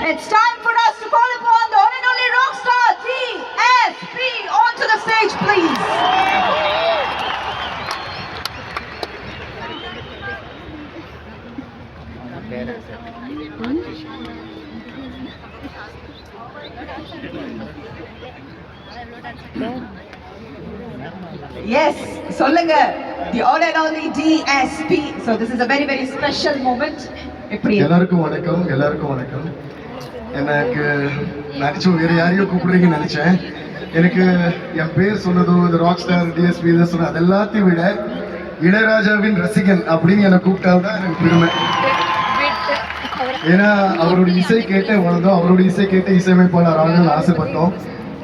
It's time for us to call upon the one and only rock star DSP onto the stage, please. Yes, சொல்லுங்க, the one and only DSP. So this is a very very special moment. எல்லாருக்கும் வணக்கம். எனக்கு நினைச்சு வேற யாரையோ கூப்பிடுறீங்கன்னு நினைச்சேன். எனக்கு என் பேர் சொன்னதோ இந்த ராக் ஸ்டார் டிஎஸ்பி இதை சொன்ன அது எல்லாத்தையும் விட இளையராஜாவின் ரசிகன் அப்படின்னு என்னை கூப்பிட்டால்தான் எனக்கு பெருமை. ஏன்னா அவருடைய இசை கேட்டே வளர்ந்தோம், அவருடைய இசை கேட்டு இசையமைப்பாளர் ஆகணும்னு ஆசைப்பட்டோம்.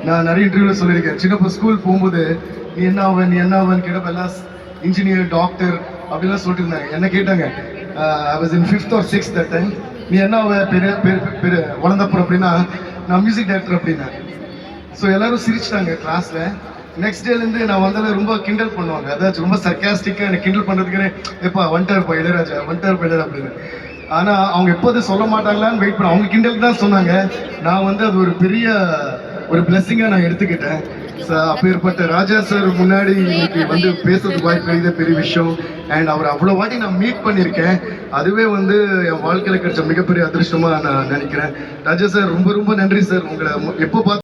நான் நிறைய இன்டர்வியூல சொல்லியிருக்கேன். சின்னப்போ ஸ்கூல் போகும்போது நீ என்ன ஆவன் கேட்டப்ப எல்லாம் இன்ஜினியர் டாக்டர் அப்படிலாம் சொல்லிட்டு இருந்தாங்க. என்ன கேட்டாங்க, I was in 5th or 6th that time. நீ என்ன பெரிய வளர்ந்தப்புறம் அப்படின்னா நான் மியூசிக் டைரக்டர் அப்படின்னா. ஸோ எல்லாரும் சிரிச்சிட்டாங்க கிளாஸ்ல. நெக்ஸ்ட் டேலேருந்து நான் வந்தாலும் ரொம்ப கிண்டல் பண்ணுவாங்க. அதாச்சும் ரொம்ப சர்க்காஸ்டிக்காக எனக்கு கிண்டல் பண்ணுறதுக்குன்னு எப்பா வந்துட்டாருப்பா இளையராஜா அப்படின்னு. ஆனால் அவங்க எப்போது சொல்ல மாட்டாங்களான்னு வெயிட் பண்ண அவங்க கிண்டலுக்கு தான் சொன்னாங்க. நான் அது ஒரு பெரிய ஒரு பிளெஸிங்காக நான் எடுத்துக்கிட்டேன். அப்பேற்பட்ட ராஜா சார் முன்னாடி இன்னைக்கு பேசுறதுக்கு வாய்ப்பு கிடைக்கிற பெரிய விஷயம். அண்ட் அவர் அவ்வளோ வாட்டி நான் மீட் பண்ணியிருக்கேன். அதுவே என் வாழ்க்கையில் கிடைச்ச மிகப்பெரிய அதிர்ஷ்டமாக நான் நினைக்கிறேன். ராஜா சார் ரொம்ப ரொம்ப நன்றி சார். உங்களை எப்போ பார்த்து